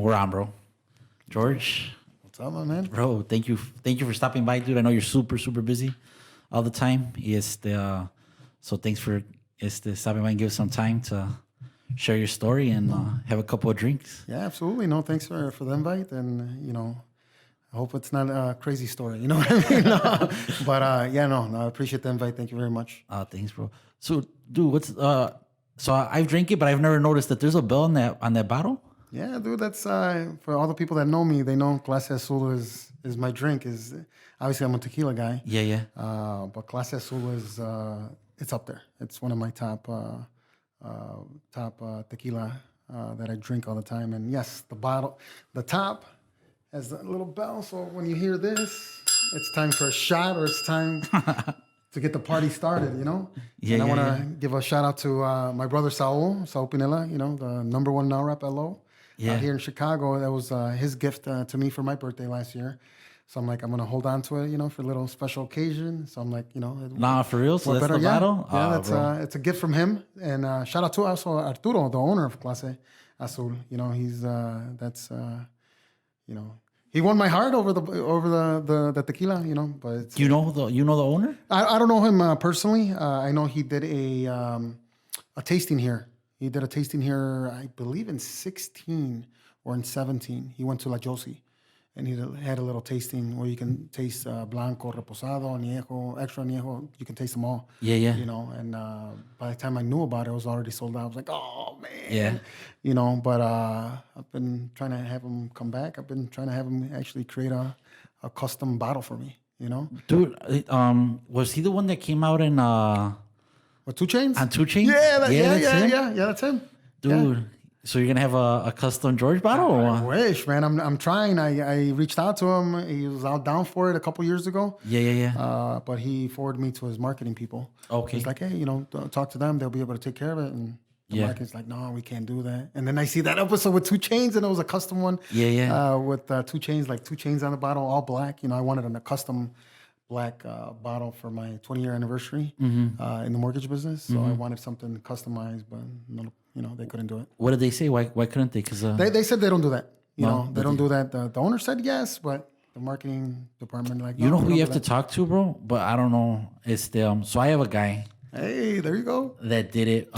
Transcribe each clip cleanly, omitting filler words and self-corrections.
we're on, bro. George. What's up, my man? Bro, thank you for stopping by, dude. I know you're super busy all the time. So thanks for stopping by and give us some time to share your story and have a couple of drinks. Yeah, absolutely. No, thanks for the invite, and I hope it's not a crazy story. You know what I mean? No, but I appreciate the invite. Thank you very much. Thanks, bro. So, dude, what's so I've drank it, but I've never noticed that there's a bell on that bottle. Yeah, dude. That's for all the people that know me. They know Clase Azul is my drink. Is obviously I'm a tequila guy. Yeah. But Clase Azul is it's up there. It's one of my top tequila that I drink all the time. And yes, the top has a little bell. So when you hear this, it's time for a shot, or it's time to get the party started. Yeah. And I want to give a shout out to my brother Saul Pinella. The number one now rep LO. Yeah. Here in Chicago. That was his gift to me for my birthday last year. So I'm like, I'm going to hold on to it, for a little special occasion. So I'm like, Nah, for real? So that's better, the bottle? Yeah, it's a gift from him. And shout out to also Arturo, the owner of Clase Azul. He's, he won my heart over the tequila, but it's, you know the owner? I don't know him personally. I know he did a tasting here. He did a tasting here, I believe in 16 or in 17. He went to La Josie, and he had a little tasting where you can taste blanco, reposado, añejo, extra añejo. You can taste them all. Yeah. And by the time I knew about it, it was already sold out. I was like, oh, man. Yeah. But I've been trying to have him come back. I've been trying to have him actually create a custom bottle for me, Dude, was he the one that came out in... What, 2 Chainz? On 2 Chainz? Yeah, that's him. Dude, so you're going to have a custom George bottle? Or I wish, man. I'm trying. I reached out to him. He was out down for it a couple years ago. Yeah. But he forwarded me to his marketing people. Okay. He's like, hey, talk to them. They'll be able to take care of it. And the marketing's like, no, we can't do that. And then I see that episode with 2 Chainz, and it was a custom one. Yeah. With 2 Chainz, like 2 Chainz on the bottle, all black. I wanted a custom black bottle for my 20-year anniversary in the mortgage business. So I wanted something customized, but they couldn't do it. What did they say? Why couldn't they? Because they said they don't do that. They don't do that. The owner said yes, but the marketing department like, no, who you have to talk to, bro? But I don't know. It's so I have a guy. Hey, there you go. That did it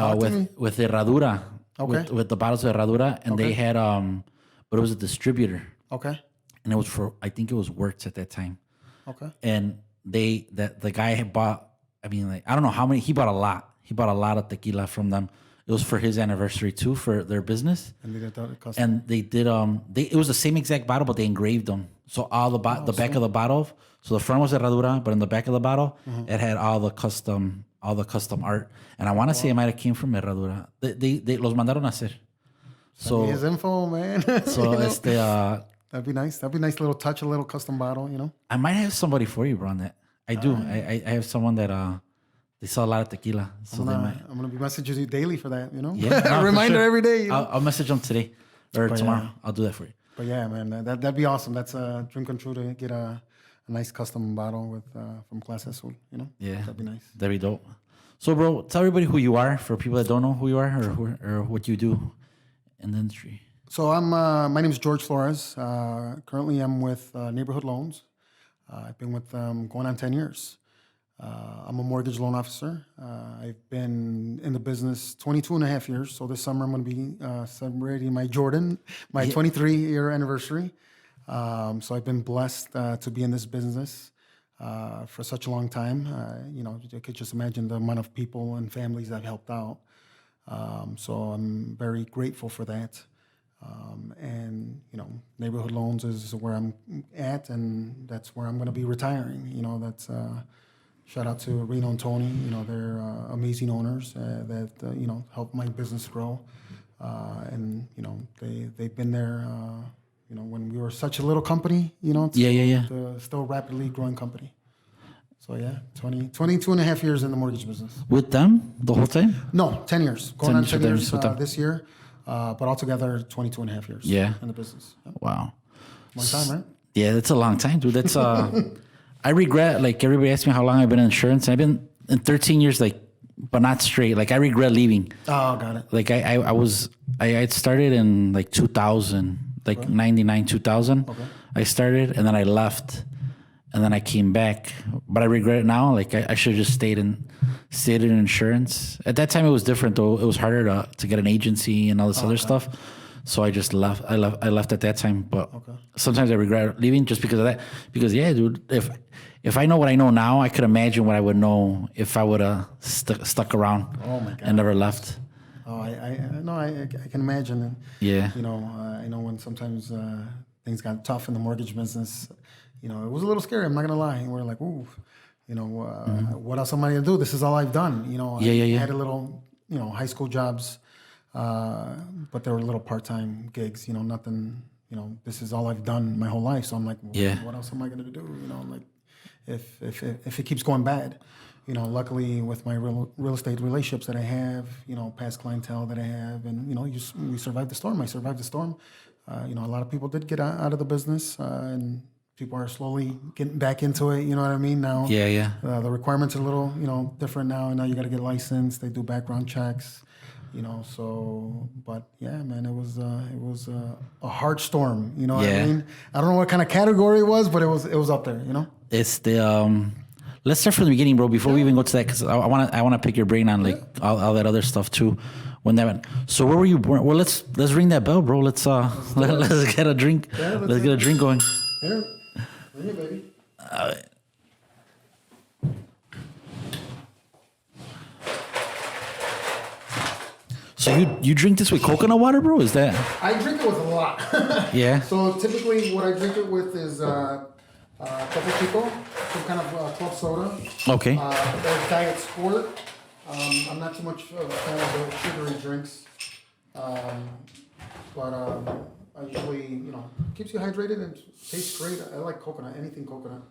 with Herradura. Okay. With the bottles of Herradura, and they had but it was a distributor. Okay. And it was I think it was Works at that time. Okay. And the guy had bought, I don't know how many, he bought a lot. He bought a lot of tequila from them. It was for his anniversary too, for their business. And they did that custom. And they did, it was the same exact bottle, but they engraved them. So all the back of the bottle, so the front was Herradura, but in the back of the bottle, it had all the custom art. And I want to say it might have came from Herradura. They los mandaron a hacer. So his info, man. So that'd be nice. That'd be a nice little touch, a little custom bottle, I might have somebody for you, bro, on that. I do. I have someone that they sell a lot of tequila. So I'm gonna be messaging you daily for that, Yeah, no, reminder sure. every day. I'll message them today or tomorrow. I'll do that for you. But yeah, man, that'd be awesome. That's a dream come true to get a nice custom bottle with from Clase Azul, Yeah, that'd be nice. That'd be dope. So, bro, tell everybody who you are for people that don't know who you are or what you do in the industry. So my name is Jorge Flores. Currently, I'm with Neighborhood Loans. I've been with them going on 10 years. I'm a mortgage loan officer. I've been in the business 22 and a half years. So this summer, I'm going to be celebrating my 23-year anniversary. So I've been blessed to be in this business for such a long time. You could just imagine the amount of people and families I've helped out. So I'm very grateful for that. And Neighborhood Loans is where I'm at, and that's where I'm going to be retiring. That's shout out to Reno and Tony. They're amazing owners that help my business grow. And they've been there. When we were such a little company. To still rapidly growing company. So yeah, 22 and a half years in the mortgage business. With them the whole time? No, 10 years. Going on 10 years this year. But altogether, 22 and a half years in the business. Yep. Wow. Long time, right? Yeah, that's a long time, dude. That's I regret, like, everybody asks me how long I've been in insurance. I've been in 13 years, like, but not straight. Like, I regret leaving. Oh, got it. Like, I had started in, like, 2000. like 99, 2000. Okay. I started, and then I left, and then I came back. But I regret it now. Like I should have just stayed in insurance. At that time, it was different though. It was harder to get an agency and all this other stuff. So I just left. I left at that time. But sometimes I regret leaving just because of that. Because yeah, dude, if I know what I know now, I could imagine what I would know if I would have stuck around and never left. Oh, I can imagine. And, Yeah. You know, I know when sometimes things got tough in the mortgage business. You know, it was a little scary. I'm not gonna lie. We're like, ooh, you know, what else am I gonna do? This is all I've done. You know, I had a little, you know, high school jobs, but they were little part-time gigs. You know, nothing. You know, this is all I've done my whole life. So I'm like, what else am I gonna do? You know, like, if it keeps going bad. You know, luckily with my real estate relationships that I have, you know, past clientele that I have, and you know, we survived the storm. I survived the storm. You know, a lot of people did get out of the business, and people are slowly getting back into it. You know what I mean? Now, the requirements are a little, you know, different now. Now you got to get licensed. They do background checks. You know, so but yeah, man, it was a hard storm. You know what I mean? I don't know what kind of category it was, but it was up there. You know, it's the Let's start from the beginning, bro. Before we even go to that, because I want to pick your brain on like all that other stuff too. When that went. So where were you born? Well, let's ring that bell, bro. Let's get a drink. Yeah, let's get a drink going. Here, bring it, baby. So you drink this with coconut water, bro? Is that? I drink it with a lot. Yeah. So typically, what I drink it with is Topo Chico, some kind of club soda. Okay. Or Diet Squirt. I'm not too much of a fan of the sugary drinks, but I usually, you know, keeps you hydrated and tastes great. I like coconut, anything coconut,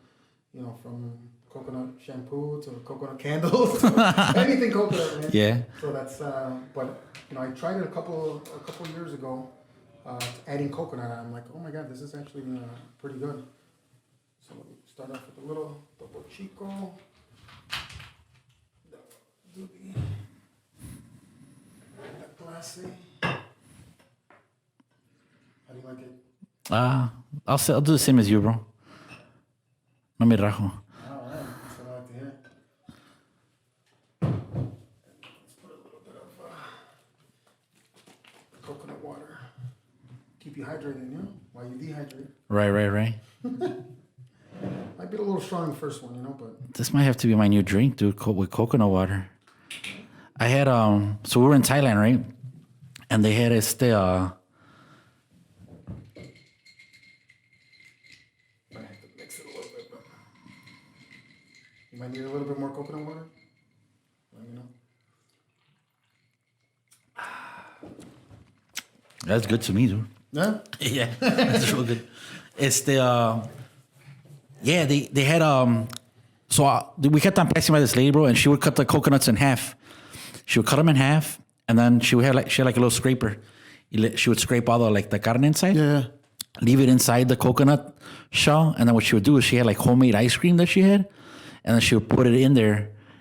you know, from coconut shampoo to coconut candles, anything coconut, man. Yeah. So that's, but you know, I tried it a couple years ago, adding coconut. I'm like, oh my god, this is actually pretty good. So let me start off with a little Topo Chico. Do the classy. How do you like it? I'll do the same as you, bro. No me rajo. All right, that's what I like to hear. Let's put a little bit of coconut water. Keep you hydrated, you know, while you dehydrate. Right. Might be a little strong the first one, you know, but This might have to be my new drink, dude, with coconut water. I had so we were in Thailand, right? And they had I have to mix it a little bit, but you might need a little bit more coconut water. Let me know. That's good to me, dude. Yeah? Yeah, that's real good. It's the yeah, they had so we kept on passing by this lady, bro, and she would cut the coconuts in half. She would cut them in half, and then she had like a little scraper. She would scrape all the carne inside. Yeah. Leave it inside the coconut shell, and then what she would do is she had like homemade ice cream that she had, and then she would put it in there,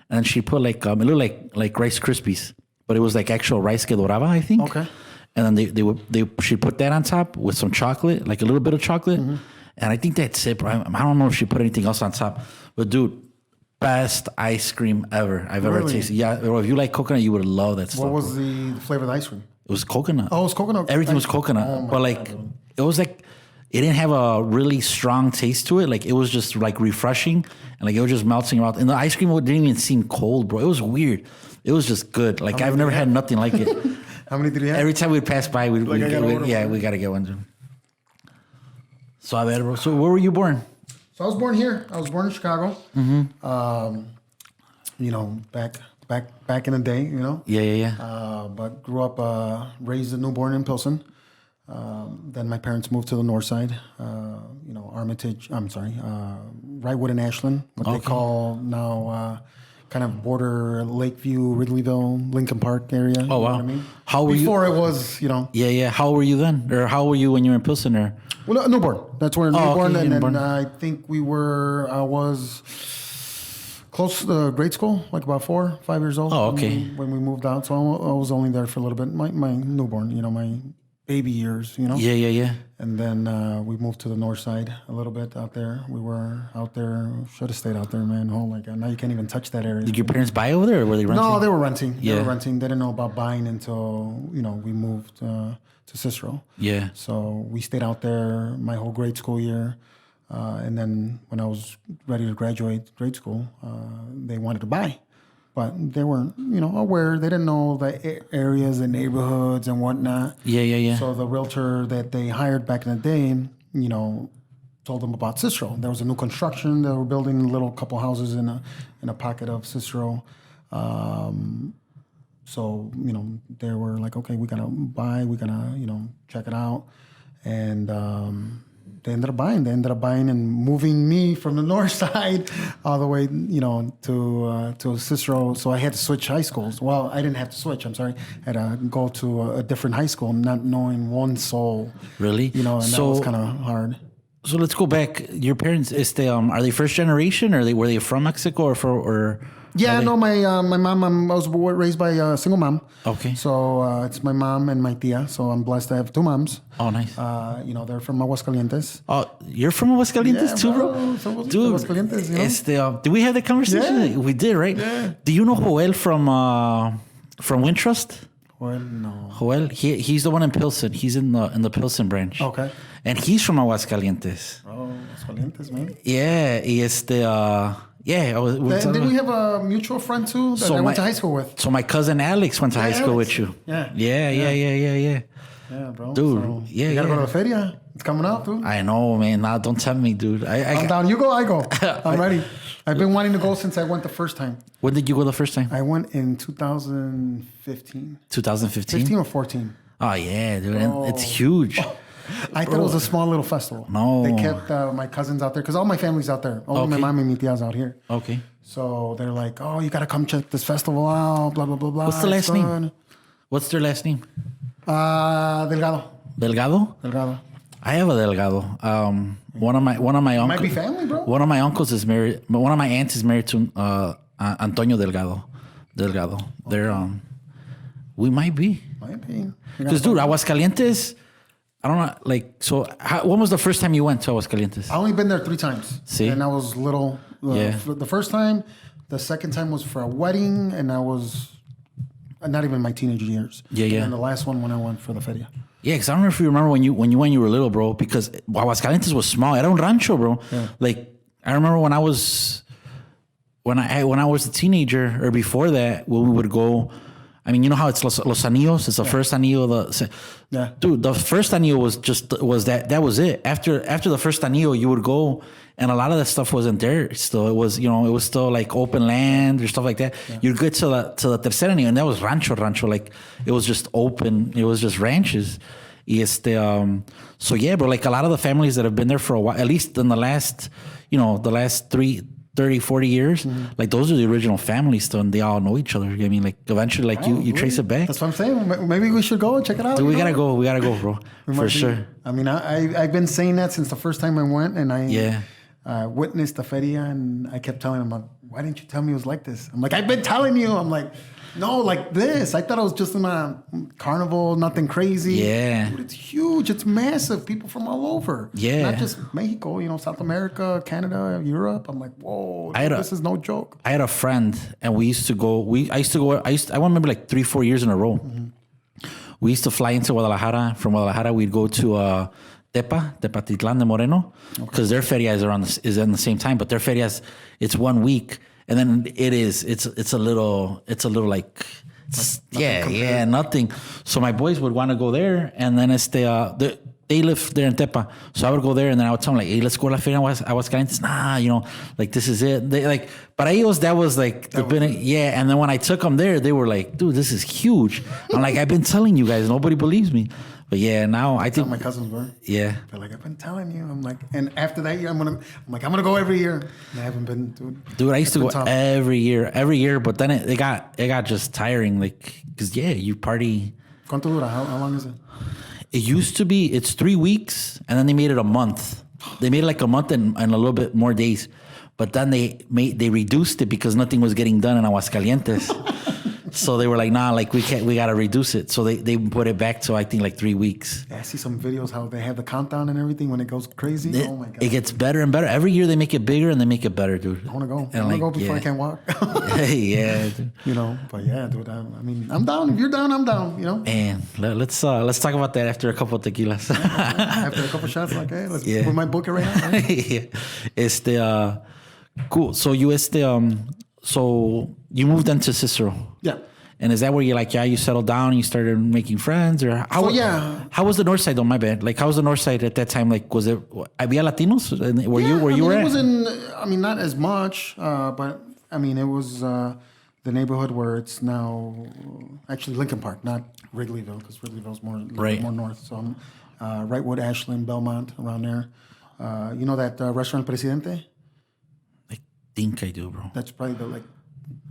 and then she put like it looked like Rice Krispies, but it was like actual rice que doraba, I think. Okay. And then she'd put that on top with some chocolate, like a little bit of chocolate. Mm-hmm. And I think that's it, bro. I don't know if she put anything else on top. But dude, best ice cream ever I've ever tasted. Yeah, bro, if you like coconut, you would love that stuff. What was the flavor of the ice cream? It was coconut. Oh, it was coconut. Everything was coconut. Oh, but like, it was like, it didn't have a really strong taste to it. Like, it was just like refreshing. And like, it was just melting around. And the ice cream didn't even seem cold, bro. It was weird. It was just good. Like, I've never had nothing like it. How many did you have? Every time we'd pass by, we got to get one, dude. So where were you born? So I was born here. I was born in Chicago. Mm-hmm. You know, back in the day, you know. Yeah. But grew up, raised a newborn in Pilsen. Then my parents moved to the north side. You know, Armitage. I'm sorry, Wrightwood and Ashland. What they call now, kind of border Lakeview, Wrigleyville, Lincoln Park area. Oh, wow. You know what I mean? How were Before it was, you know. Yeah. How were you then? Or how were you when you were in Pilsen? Or? Well, newborn. That's where newborn. Okay, and newborn. then I think I was close to grade school, like about 4 or 5 years old. Oh, okay. When we moved out. So I was only there for a little bit. My newborn, you know, my baby years, you know? Yeah. And then we moved to the north side a little bit out there. We were out there, should have stayed out there, man. Oh my God, now you can't even touch that area. Did your parents buy over there or were they renting? No, they were renting. They Yeah. were renting. They didn't know about buying until, we moved to Cicero. Yeah. So we stayed out there my whole grade school year. And then when I was ready to graduate grade school, they wanted to buy. But they weren't, aware. They didn't know the areas and neighborhoods and whatnot. Yeah. So the realtor that they hired back in the day, told them about Cicero. There was a new construction. They were building little couple houses in a pocket of Cicero. So, they were like, okay, we got to buy. We got to, check it out. And they ended up buying. They ended up buying and moving me from the north side all the way, to Cicero. So I had to switch high schools. Well, I didn't have to switch. I'm sorry. I had to go to a different high school, not knowing one soul. Really? And that was kind of hard. So let's go back. Your parents, are they first generation or were they from Mexico or? Yeah, no, my mom, I was raised by a single mom. Okay. So it's my mom and my tia. So I'm blessed to have two moms. Oh, nice. They're from Aguascalientes. Oh, you're from Aguascalientes too, bro? Dude, Aguascalientes, did we have that conversation? Yeah. We did, right? Yeah. Do you know Joel from Wintrust? Well, no. Joel, he's the one in Pilsen. He's in the Pilsen branch. Okay. And he's from Aguascalientes. Oh, Aguascalientes, man. Yeah, Did we have a mutual friend too that I went to high school with? So my cousin Alex went to high school with you. Yeah. Yeah, bro. Dude, So you gotta go to the feria. It's coming up, dude. I know, man. Nah, don't tell me, dude. I'm down. You go, I go. I'm ready. I've been wanting to go since I went the first time. When did you go the first time? I went in 2015. 2015? 15 or 14. Oh, yeah, dude. And it's huge. I thought it was a small little festival. No. They kept my cousins out there because all my family's out there. Only my mom and my tia's out here. Okay. So they're like, oh, you got to come check this festival out, blah, blah, blah, blah. What's the last name? What's their last name? Delgado. Delgado? I have a Delgado. One of my uncles. Might be family, bro. One of my uncles is married. One of my aunts is married to Antonio Delgado. They're we might be. Might be. Because dude, Aguascalientes. I don't know. Like, so when was the first time you went to Aguascalientes? I only been there 3 times. See? And I was little. The first time, the second time was for a wedding, and I was not even my teenage years. Yeah. And the last one when I went for the feria. Yeah, because I don't know if you remember when you were little, bro. Because Aguascalientes was small. Era un rancho, bro. Yeah. Like I remember when I was a teenager or before that, when we would go. I mean, you know how it's Los Anillos? It's the first anillo. Dude, the first anillo was that. That was it. After the first anillo, you would go, and a lot of that stuff wasn't there. Still, it was still like open land or stuff like that. Yeah. You'd get to the tercer anillo, and that was rancho. Like it was just open. It was just ranches. So yeah, bro. Like a lot of the families that have been there for a while, at least in the last 30, 40 years, like those are the original families still, and they all know each other. I mean, like eventually, like you trace it back. That's what I'm saying. Maybe we should go and check it out. Dude, we gotta go, bro, for sure. I mean, I've been saying that since the first time I went, and I witnessed the feria, and I kept telling him, why didn't you tell me it was like this? I'm like, I've been telling you. I'm like, no, like this. I thought it was just in a carnival, nothing crazy. Yeah. Dude, it's huge. It's massive. People from all over. Yeah. Not just Mexico, South America, Canada, Europe. I'm like, whoa, this is no joke. I had a friend, and we used to go. I remember like 3-4 years in a row. Mm-hmm. We used to fly into Guadalajara. From Guadalajara, we'd go to Tepatitlán de Moreno, because their feria is in the same time, but their ferias, it's 1 week. And then it's a little like nothing. So my boys would want to go there, and then they live there in Tepa. So I would go there, and then I would tell them like, hey, let's go to la feria Aguascalientes. Nah, like this is it. They like, para ellos that was like And then when I took them there, they were like, dude, this is huge. I'm like, I've been telling you guys, nobody believes me. But yeah, now I think my cousins were. Yeah. They're like, I've been telling you. I'm like, and after that year, I'm gonna go every year. And I haven't been, dude. Dude, I used to go every year, but then it got just tiring, like, cause you party. ¿Cuánto dura? How long is it? It used to be, it's 3 weeks, and then they made it a month. They made it like a month and a little bit more days. But then they reduced it because nothing was getting done in Aguascalientes. So they were like, nah, like we got to reduce it. So they put it back to, I think, like 3 weeks. Yeah, I see some videos how they have the countdown and everything when it goes crazy. Oh my God. It gets better and better. Every year they make it bigger and they make it better, dude. I want to go. And I want to go before I can't walk. Yeah. Dude. But yeah, dude, I mean, I'm down. If you're down, I'm down, And let's talk about that after a couple of tequilas. After a couple shots, like, hey, let's put my book right now. Right? Yeah. Cool. So so you moved into Cicero. Yeah. And is that where you settled down and you started making friends? Or how was the north side though? My bad. Like, how was the north side at that time? Like, was it, había Latinos? Where you were at? It wasn't, not as much, but I mean, it was the neighborhood where it's now actually Lincoln Park, not Wrigleyville, because Wrigleyville's more north. So I'm Wrightwood, Ashland, Belmont, around there. You know that restaurant Presidente? I think I do, bro. That's probably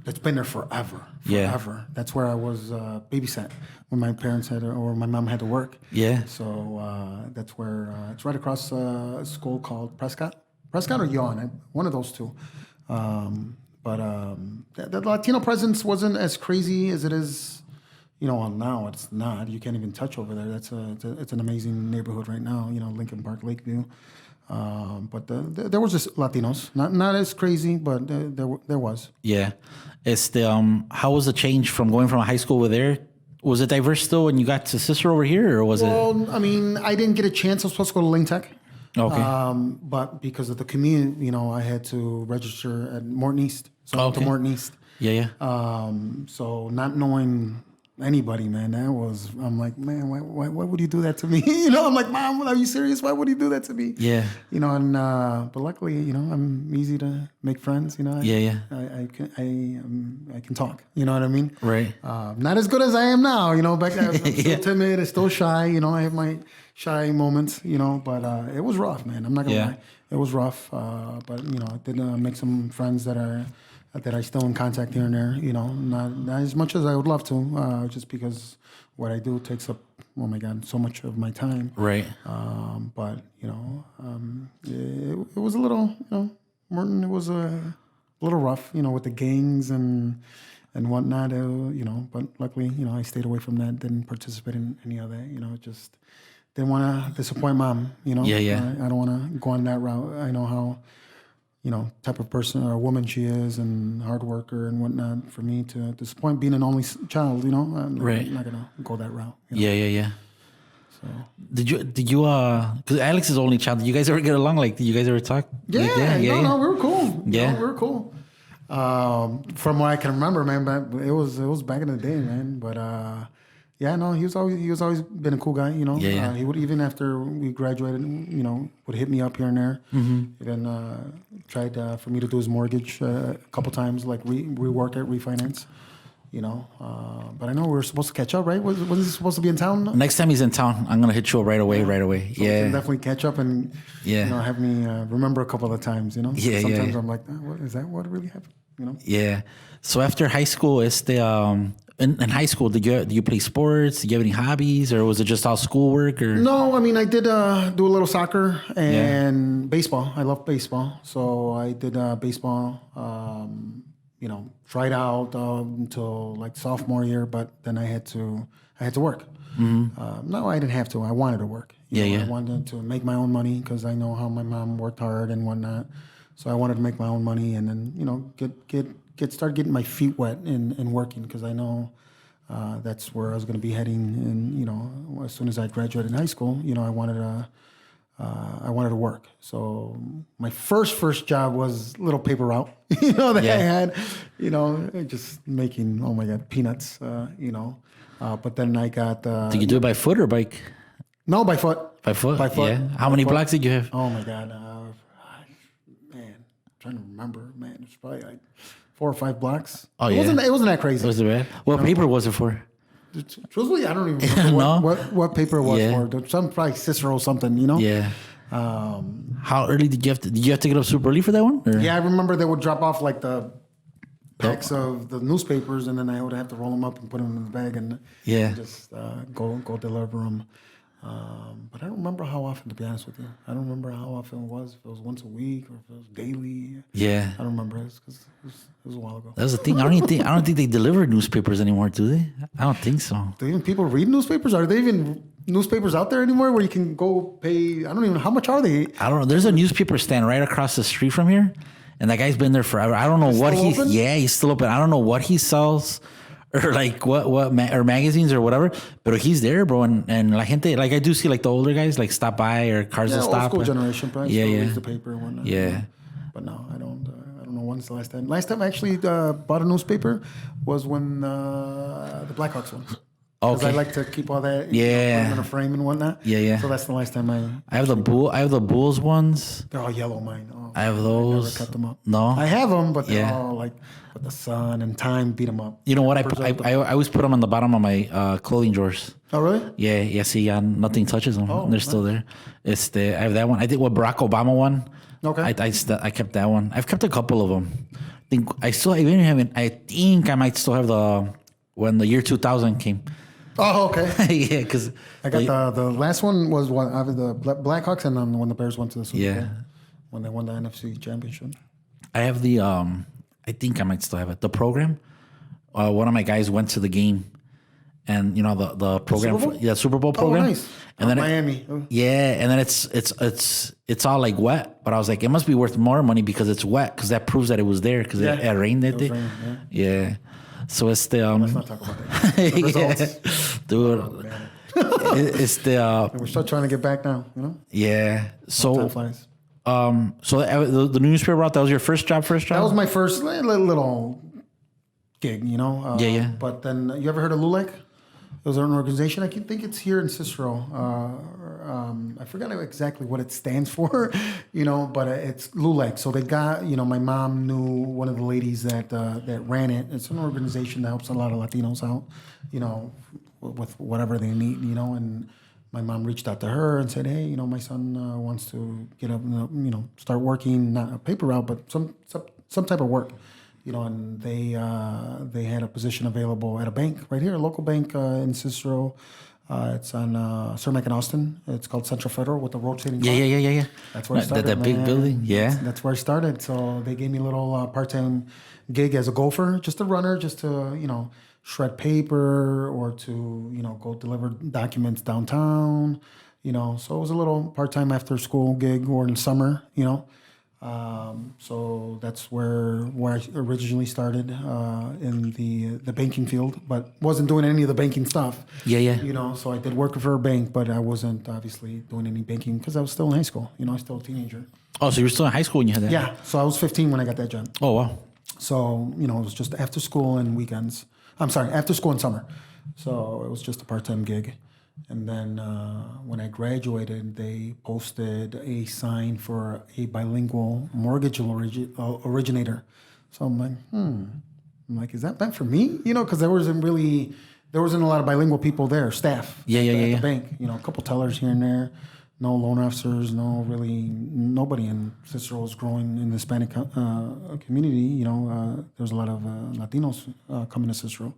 that's been there forever. Yeah. That's where I was babysat when my parents or my mom had to work. Yeah. So that's where it's right across a school called Prescott or Yawn, one of those two. But the Latino presence wasn't as crazy as it is. Well, now it's not. You can't even touch over there. It's an amazing neighborhood right now. Lincoln Park, Lakeview. But there was just Latinos, not as crazy, but there was. Yeah, it's how was the change from going from a high school over there? Was it diverse still when you got to Cicero over here, or was it? Well, I mean, I didn't get a chance. I was supposed to go to Ling Tech. Okay. But because of the commute, I had to register at Morton East. So I went to Morton East. Yeah. So not knowing anybody, man, I'm like, man, why would you do that to me? I'm like, Mom, are you serious? Why would you do that to me? Yeah. But luckily, I'm easy to make friends. Yeah. I can talk. You know what I mean? Right. Not as good as I am now. Back then I'm still timid, I'm still shy. I have my shy moments. But it was rough, man. I'm not gonna lie. It was rough. But I did make some friends that are still in contact here and there. Not as much as I would love to, just because what I do takes up, oh my God, so much of my time. Right. But it was a little, Morton. It was a little rough, with the gangs and whatnot. But luckily, I stayed away from that. Didn't participate in any of that. Just didn't want to disappoint Mom. Yeah. I don't want to go on that route. I know how. Type of person or woman she is, and hard worker and whatnot. For me to disappoint being an only child, I'm not gonna go that route. Yeah. So did you? Because Alex is only child. Did you guys ever get along? Like, did you guys ever talk? Yeah. No, we were cool. Yeah, we were cool. From what I can remember, man, but it was back in the day, man. But yeah, no, he was always been a cool guy, Yeah. He would, even after we graduated, would hit me up here and there. Mm-hmm. Even tried for me to do his mortgage a couple times, like rework it, refinance. But I know we were supposed to catch up, right? Was he supposed to be in town? Next time he's in town, I'm gonna hit you up right away. So yeah, we can definitely catch up and have me remember a couple of times. Yeah, sometimes I'm like, what is that? What really happened? Yeah. So after high school, in high school, did you play sports? Did you have any hobbies, or was it just all schoolwork? Or no, I mean, I did do a little soccer and baseball. I love baseball, so I did baseball. Tried out until like sophomore year, but then I had to work. Mm-hmm. No, I didn't have to. I wanted to work. I wanted to make my own money because I know how my mom worked hard and whatnot. So I wanted to make my own money and then start getting my feet wet and working, because I know that's where I was going to be heading. And as soon as I graduated in high school, I wanted to work. So my first job was little paper route, that I had, just making, oh my God, peanuts, But then I got. Did you do it by foot or bike? No, by foot. By foot. By foot. Yeah. How many blocks did you have? Oh my God, man, I'm trying to remember. Man, it's probably like 4 or 5 blocks. Oh, It wasn't that crazy. Was it bad? What paper was it for? Truthfully, I don't even remember what paper it was for. Some probably Cicero or something, Yeah. How early did you have to get up super early for that one? Or? Yeah, I remember they would drop off like the packs of the newspapers, and then I would have to roll them up and put them in the bag and just go deliver them. But I don't remember how often, to be honest with you. I don't remember how often it was. If it was once a week or if it was daily. Yeah. I don't remember it because it was a while ago. That was the thing. I don't think they deliver newspapers anymore, do they? I don't think so. Do even people read newspapers? Are there even newspapers out there anymore where you can go pay? I don't even know. How much are they? I don't know. There's a newspaper stand right across the street from here, and that guy's been there forever. I don't know what still open? Yeah, he's still open. I don't know what he sells, or like or magazines or whatever. But he's there, bro. And la gente, like I do see like the older guys like stop by or cars will Old stop. school generation, probably Yeah, still yeah. reads the paper and whatnot. Yeah. But no, I don't. I don't know when's the last time. Last time I actually bought a newspaper was when the Blackhawks won. Because Okay. I like to keep all that, Yeah. put them in a frame and whatnot. Yeah, yeah. So that's the last time I have the Bulls ones. They're all yellow, mine. Oh, I have I those. never cut them up. No. I have them, but they're Yeah. all like, but the sun and time beat them up. You know what? Preserved them. I always put them on the bottom of my clothing drawers. Oh, really? Yeah. See, nothing touches them. Oh, They're still there. I have that one. I did what Barack Obama one. Okay. I kept that one. I've kept a couple of them. I think I might still have when the year 2000 came. Oh, okay. Yeah, because I got the last one was one I have the Blackhawks, and then when the Bears went to the Super Bowl, when they won the NFC championship. I have I think I might still have it. The program. One of my guys went to the game, and the program, Super Bowl? Super Bowl program. Oh, nice. And then Miami. Yeah, and then it's all like wet, but I was like, it must be worth more money because it's wet, because that proves that it was there, because it rained that day. Yeah. So it's the Let's not talk about that. The results. dude. Oh, man. It's the We're still trying to get back now. yeah. Time So flies. the newspaper route, that was your first job. That was my first little gig, Yeah. But then, you ever heard of LULAC? It was an organization. I think it's here in Cicero. I forgot exactly what it stands for, but it's LULAC. So they got, my mom knew one of the ladies that ran it. It's an organization that helps a lot of Latinos out, with whatever they need, and my mom reached out to her and said, hey, my son wants to get up, start working, not a paper route, but some type of work. And they had a position available at a bank right here, a local bank in Cicero. It's on Cermak and Austin. It's called Central Federal with the rotating clock. Yeah. That's where I started. That big building. Yeah. That's where I started. So they gave me a little part-time gig as a gopher, just a runner, just to, shred paper or to, go deliver documents downtown, So it was a little part-time after-school gig or in the summer, So that's where I originally started in the banking field, but wasn't doing any of the banking stuff. Yeah. So I did work for a bank, but I wasn't obviously doing any banking because I was still in high school. I was still a teenager. Oh, so you were still in high school when you had that? Yeah. So I was 15 when I got that job. Oh, wow. So, it was just after school and weekends. I'm sorry, after school and summer. So it was just a part-time gig. And then when I graduated, they posted a sign for a bilingual mortgage originator. So I'm like, is that meant for me? Because there wasn't a lot of bilingual people there, staff. Yeah. The bank. A couple tellers here and there. No loan officers. Nobody in Cicero was growing in the Hispanic community. There's a lot of Latinos coming to Cicero,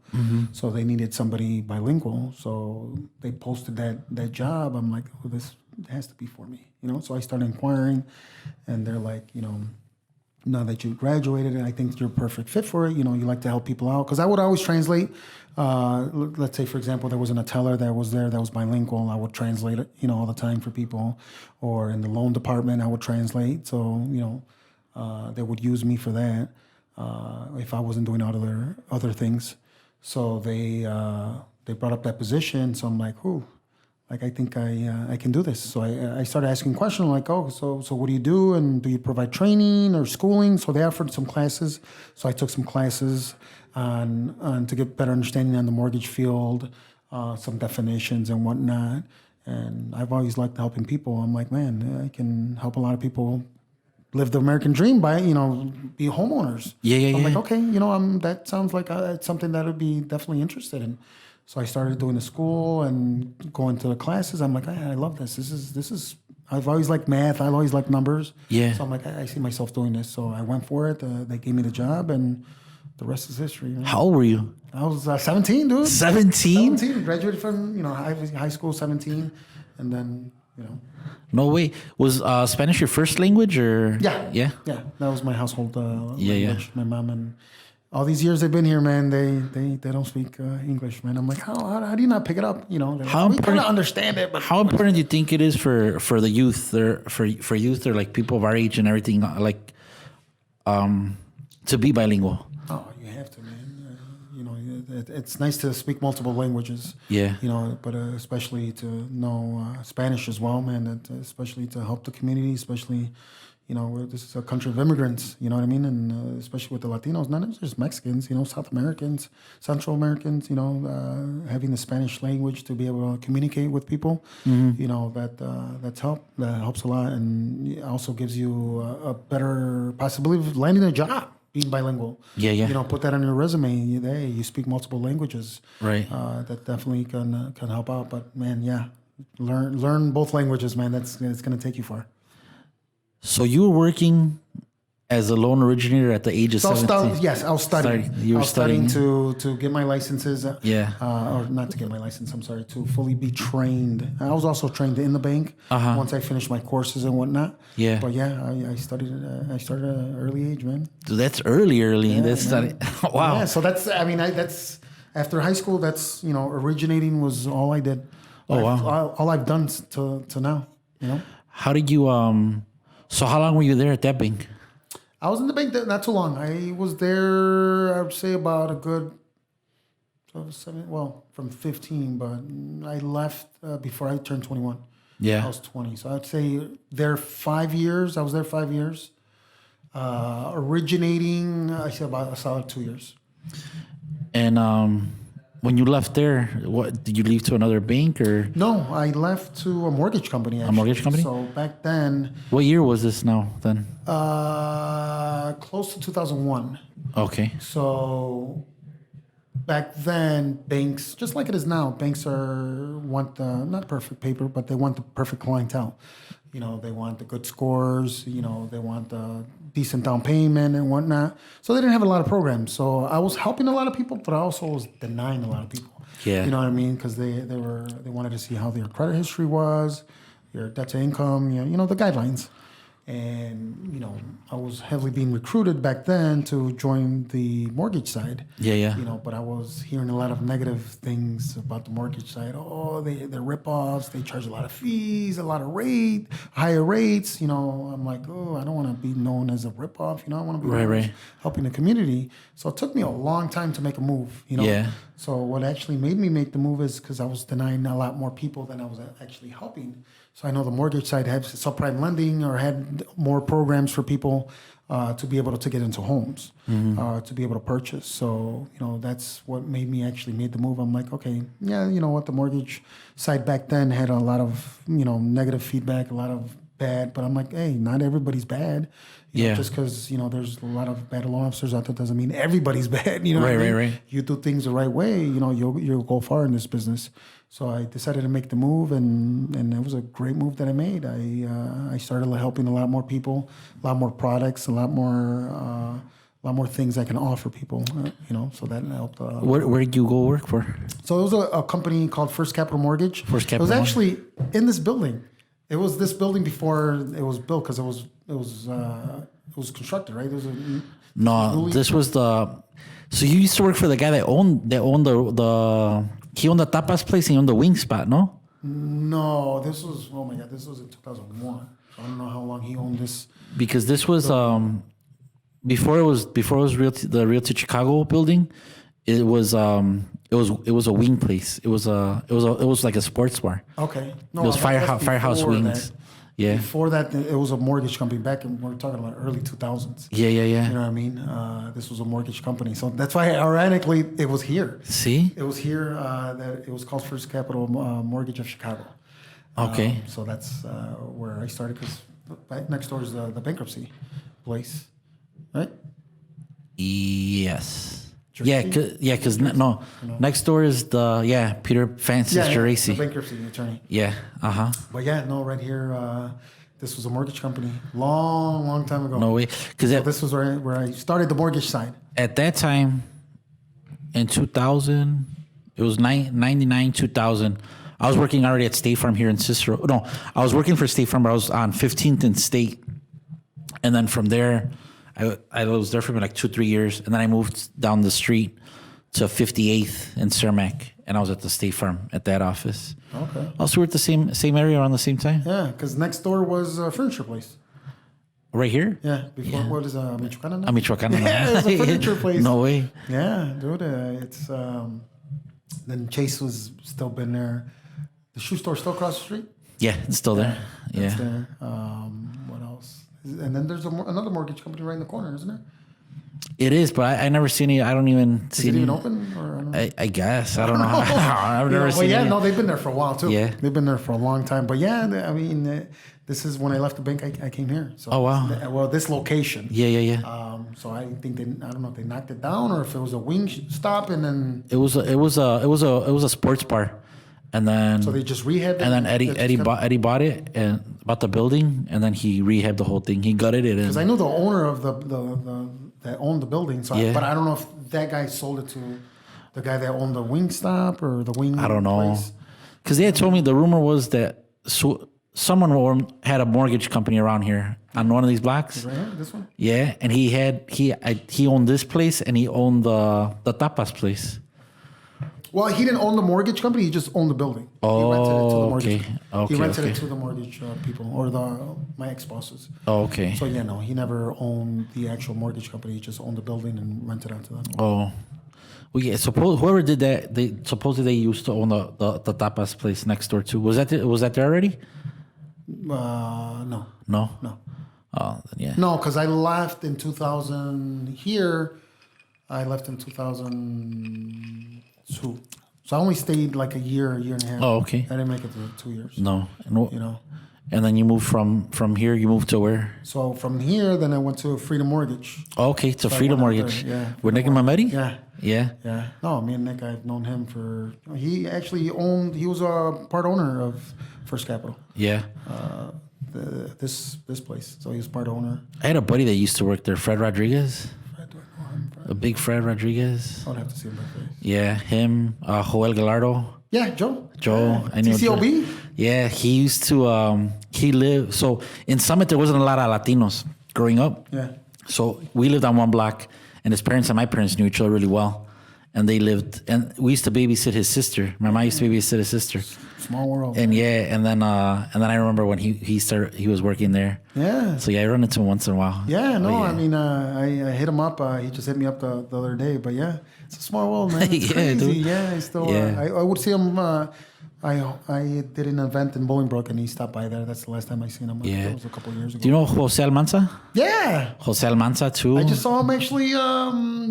so they needed somebody bilingual. So they posted that job. I'm like, oh, this has to be for me. So I started inquiring, and they're like, now that you graduated, and I think you're a perfect fit for it. You like to help people out, because I would always translate. Let's say, for example, there wasn't a teller that was there that was bilingual. I would translate it, all the time for people, or in the loan department, I would translate. So, they would use me for that if I wasn't doing other things. So they brought up that position. So I'm like, I think I can do this. So I started asking questions like, so what do you do? And do you provide training or schooling? So they offered some classes. So I took some classes on to get better understanding on the mortgage field, some definitions and whatnot. And I've always liked helping people. I'm like, man, I can help a lot of people live the American dream by, be homeowners. Yeah. I'm like, okay, that sounds like it's something that I'd be definitely interested in. So I started doing the school and going to the classes. I'm like, I love this. This is. I've always liked math. I've always liked numbers. Yeah. So I'm like, I see myself doing this. So I went for it. They gave me the job, and the rest is history. How old were you? I was 17, dude. 17? 17. Graduated from high school, 17, and then No way. Was Spanish your first language or? yeah. That was my household language. My mom and all these years they've been here, man. They don't speak English, man. I'm like, how do you not pick it up? How we important- kind of understand it, but How important do you think it is for the youth, or for youth, or like people of our age and everything, like to be bilingual? oh, you have to, man. It's nice to speak multiple languages. Yeah. But especially to know Spanish as well, man. Especially to help the community, especially. This is a country of immigrants, you know what I mean? And especially with the Latinos, not just Mexicans, South Americans, Central Americans, having the Spanish language to be able to communicate with people, that helps a lot. And it also gives you a better possibility of landing a job, being bilingual. Yeah. Put that on your resume. Hey, you speak multiple languages. Right. That definitely can help out. But man, learn both languages, man. It's going to take you far. So you were working as a loan originator at the age of 17? Yes, I was studying. You were studying to get my licenses. Yeah. Or not to get my license, I'm sorry, to fully be trained. I was also trained in the bank once I finished my courses and whatnot. Yeah. But I studied. I started at an early age, man. So that's early. Yeah, That's man. wow. Yeah, so that's after high school. That's originating was all I did. Oh, wow. All I've done to now. How did you So how long were you there at that bank? I was in the bank not too long. I was there, I would say about a good, from 15, but I left before I turned 21. Yeah. I was 20. So I'd say there 5 years. I was there 5 years. Originating, I say about a solid 2 years. And when you left there, what did you leave to another bank or? No, I left to a mortgage company. Actually. A mortgage company? So back then, What year was this now then? close to 2001. Okay. So back then, banks, just like it is now, banks want the not perfect paper, but they want the perfect clientele. They want the good scores. They want the decent down payment and whatnot. So they didn't have a lot of programs. So I was helping a lot of people, but I also was denying a lot of people. Yeah. You know what I mean? Because they wanted to see how their credit history was, your debt to income, the guidelines. And, I was heavily being recruited back then to join the mortgage side. Yeah. But I was hearing a lot of negative things about the mortgage side. Oh, they're rip-offs. They charge a lot of fees, a lot of higher rates. I'm like, oh, I don't want to be known as a rip-off. I want to be known as helping the community. So it took me a long time to make a move, Yeah. So what actually made me make the move is because I was denying a lot more people than I was actually helping. So I know the mortgage side had subprime lending or had more programs for people to be able to get into homes, to be able to purchase. So, that's what made me actually made the move. I'm like, okay, yeah, what, the mortgage side back then had a lot of, negative feedback, a lot of bad, but I'm like, hey, not everybody's bad. Just because, there's a lot of bad loan officers out there doesn't mean everybody's bad. Right. You do things the right way, you'll go far in this business. So I decided to make the move, and it was a great move that I made. I started helping a lot more people, a lot more products, a lot more things I can offer people. So that helped. Where did you go work for? So it was a company called First Capital Mortgage. It was actually in this building. It was this building before it was built because it was constructed, right? This was the. So you used to work for the guy that owned the. He owned the tapas place and he owned the wing spot, no? No, this was this was in 2001. So I don't know how long he owned this. Because this was before it was the Realty Chicago building. It was a wing place. It was like a sports bar. Okay. No, it was Firehouse Wings. That. Yeah. Before that, it was a mortgage company back in, we're talking about early 2000s. Yeah. You know what I mean? This was a mortgage company. So that's why, ironically, it was here. See? It was here that it was called First Capital Mortgage of Chicago. Okay. So that's where I started because right next door is the bankruptcy place, right? Yes. Jersey? Because next door is Peter Francis Geraci. The bankruptcy attorney. Yeah. But right here, this was a mortgage company long time ago. No way. Because this was where I started the mortgage side. At that time, in 2000, it was 99, 2000. I was working already at State Farm here in Cicero. No, I was working for State Farm, but I was on 15th and State. And then from there, I was there for like 2-3 years. And then I moved down the street to 58th and Cermak. And I was at the State Farm at that office. Okay. Also, we're at the same area around the same time. Yeah, because next door was a furniture place. Right here? Yeah, before, what is Michoacán? Michoacán. Yeah, it's a furniture place. No way. Yeah, dude, it's, then Chase was still been there. The shoe store still across the street? Yeah, it's still there. It's Yeah. there. What else? And then there's another mortgage company right in the corner, isn't there? It is, but I never seen any. I don't even see Is it any. even open? Or I don't know. I guess. I don't know. I've never Well, seen yeah, any. no, they've been there for a while too. Yeah. They've been there for a long time. But yeah, I mean, this is when I left the bank, I came here. So, Oh, wow. Well, this location. Yeah. So I think I don't know if they knocked it down or if it was a wing stop and then. It was a sports bar, and then So they just rehabbed it. and then Eddie bought it and bought the building, and then he rehabbed the whole thing. He gutted it. Because I And knew the owner of the that owned the building. So, Yeah. but I don't know if that guy sold it to the guy that owned the wing stop or the wing. I don't know, place. because they had told me the rumor was that someone had a mortgage company around here on one of these blocks. Right here, this one. Yeah, and he owned this place and he owned the tapas place. Well, he didn't own the mortgage company. He just owned the building. He Oh, rented it to the okay. mortgage. Okay, He rented okay. it to the mortgage people or my ex-bosses. Oh, okay. So yeah, no, he never owned the actual mortgage company. He just owned the building and rented out to them. Oh, well, yeah. Suppose whoever did that, they supposedly they used to own the tapas place next door too. Was that there already? No, No. no, Oh, then yeah. no, because I left in 2000 here. I left in 2002. So I only stayed like a year and a half. Oh, okay. I didn't make it to 2 years. No. You know. And then you moved from here. You moved to where? So from here, then I went to Freedom Mortgage. Oh, okay, to So I Freedom went out Mortgage. there, yeah. With Nick and Mamedi? Yeah. Yeah. Yeah. No, me and Nick, I've known him for. He actually he was a part owner of First Capital, Yeah. this place. So he was part owner. I had a buddy that used to work there, Fred Rodriguez. Fred, do I know him? Fred? A big Fred Rodriguez. I would have to see him by face. Yeah, him, Joel Gallardo. Yeah, Joe. Joe, Yeah. I knew Joe. TCOB? Yeah, he used to. He lived so in Summit. There wasn't a lot of Latinos growing up. Yeah. So we lived on one block, and his parents and my parents knew each other really well, and they lived. And we used to babysit his sister. My mom used to babysit his sister. Small world. And yeah, and then I remember when he was working there. Yeah. So yeah, I run into him once in a while. Yeah, no, Oh, I mean, I hit him up. He just hit me up the other day. But yeah, it's a small world, man. It's Yeah, crazy. dude. Yeah, I still. Yeah. I would see him. I did an event in Bolingbrook, and he stopped by there. That's the last time I seen him. Yeah. It was a couple of years ago. Do you know Jose Almanza? Yeah. Jose Almanza too. I just saw him actually.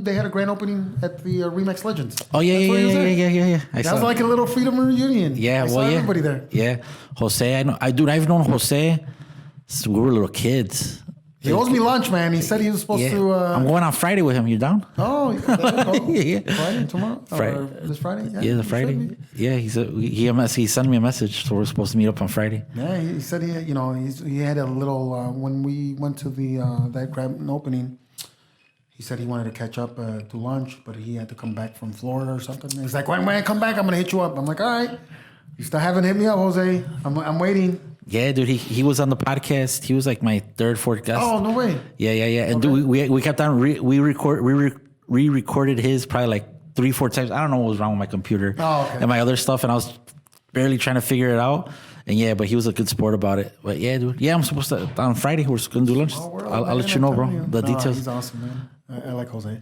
They had a grand opening at the Remax Legends. Oh yeah, That's where he was at. yeah. I That was like a little freedom reunion. Yeah, I well, saw yeah. everybody there. Yeah, Jose. I know. I've known Jose since we were little kids. He owes me lunch, man. He said he was supposed Yeah. to. I'm going on Friday with him. You down? Oh, Yeah. Friday tomorrow. Friday. Or this Friday. Yeah, the you Friday. should be. Yeah, he sent me a message, so we're supposed to meet up on Friday. Yeah, he said he had a little when we went to the that grand opening. He said he wanted to catch up to lunch, but he had to come back from Florida or something. He's like, when I come back, I'm gonna hit you up. I'm like, all right. You still haven't hit me up, Jose. I'm waiting. Yeah, dude, he was on the podcast. He was like my third, fourth guest. Oh no way. Yeah. And dude, we kept on re-recorded his probably like 3-4 times. I don't know what was wrong with my computer and my other stuff, and I was barely trying to figure it out. And yeah, but he was a good sport about it. But yeah, dude. Yeah, I'm supposed to on Friday. We're gonna do lunch. I'll let you know, bro. The details. He's awesome, man. I like Jose.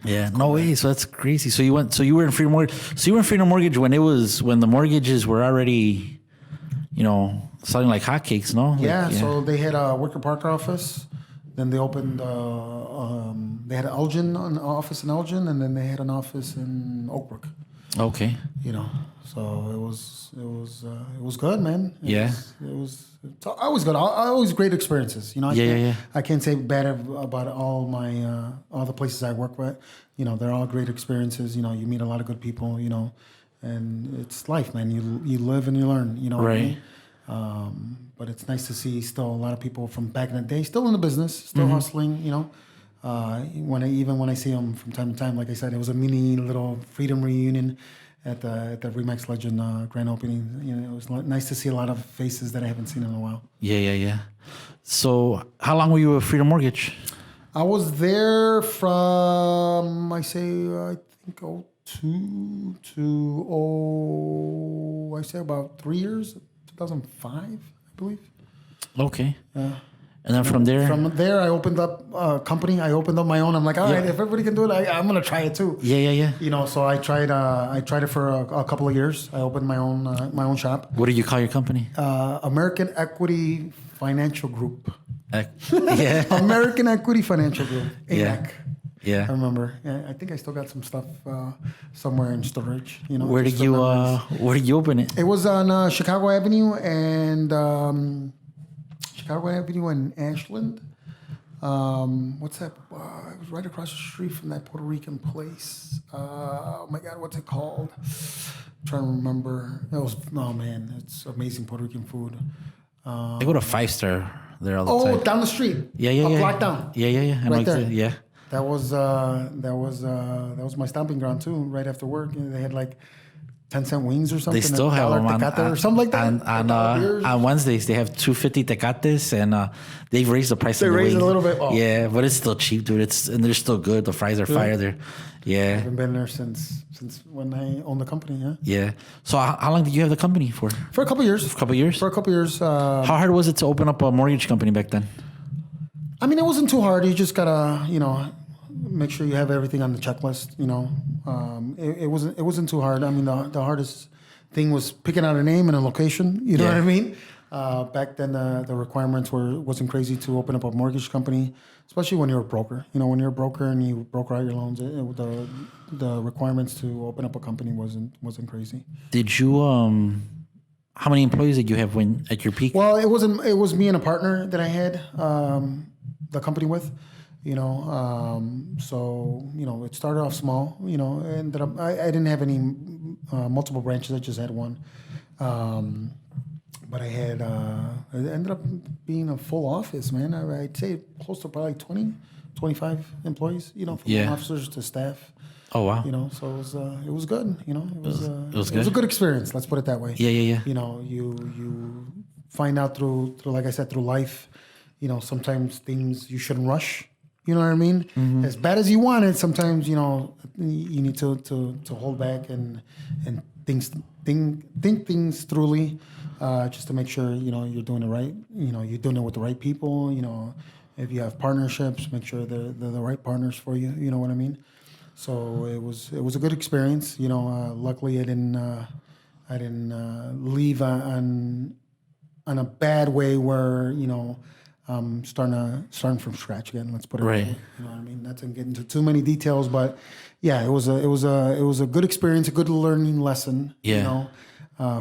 Yeah, no way. So that's crazy. So you were in Freedom Mortgage. So you were in Freedom Mortgage when the mortgages were already, selling like hotcakes, no? Yeah, so they had a Wicker Park office. Then they opened. They had an office in Elgin, and then they had an office in Oakbrook. Okay. So it was good, man. It's always good. Always great experiences. I can't say bad about all the places I work with. They're all great experiences. You meet a lot of good people. And it's life, man. You live and you learn. What I mean? But it's nice to see still a lot of people from back in the day still in the business, still hustling. When I see them from time to time, like I said, it was a mini little freedom reunion. at the Remax Legend grand opening. You know, it was nice to see a lot of faces that I haven't seen in a while. Yeah. So how long were you with Freedom Mortgage? I was there from I think 02 to I say about 3 years, 2005, I believe. Okay. And then from there? From there, I opened up a company. I opened up my own. I'm like, all right, if everybody can do it, I'm gonna try it too. Yeah. You know, so I tried it for a couple of years. I opened my own shop. What did you call your company? American Equity Financial Group. Yeah. American Equity Financial Group. AMEC. Yeah. I remember. Yeah, I think I still got some stuff somewhere in storage. You know. Where did you open it? It was on Chicago Avenue and Ashland. What's that? It was right across the street from that Puerto Rican place. Oh my God, what's it called? I'm trying to remember. It's amazing Puerto Rican food. I go to 5 Star there all the time. Down the street. Yeah. A block down. Yeah. Right there. Yeah. That was my stomping ground too. Right after work, they had like 10-cent wings or something. They still have them or something like that. On Wednesdays. They have $2.50 tecates, and they've raised the price. They raised it a little bit. Oh. Yeah, but it's still cheap, dude. And they're still good. The fries are fire there. Yeah. I haven't been there since when I owned the company. Yeah. Yeah. So how long did you have the company for? For a couple of years. A couple of years. How hard was it to open up a mortgage company back then? I mean, it wasn't too hard. You just gotta, make sure you have everything on the checklist. It wasn't too hard. I mean, the hardest thing was picking out a name and a location. You know what I mean? Back then, the requirements wasn't crazy to open up a mortgage company, especially when you're a broker. When you're a broker and you broker out your loans, the requirements to open up a company wasn't crazy. Did you how many employees did you have at your peak? Well, it was me and a partner that I had the company with. So it started off small. Ended up I didn't have any multiple branches. I just had one. But I had it ended up being a full office, man. I'd say close to probably 20, 25 employees. From officers to staff. Oh wow. So it was good. It was good. It was a good experience. Let's put it that way. Yeah. You find out through like I said, through life. Sometimes things you shouldn't rush. You know what I mean? Mm-hmm. As bad as you want it, sometimes you need to hold back and think things thoroughly, just to make sure you're doing it right. You're doing it with the right people. If you have partnerships, make sure they're the right partners for you. You know what I mean? So it was a good experience. Luckily I didn't leave on a bad way where starting from scratch again. Let's put it right. You know what I mean? Not to get into too many details, but yeah, it was a good experience, a good learning lesson. Yeah.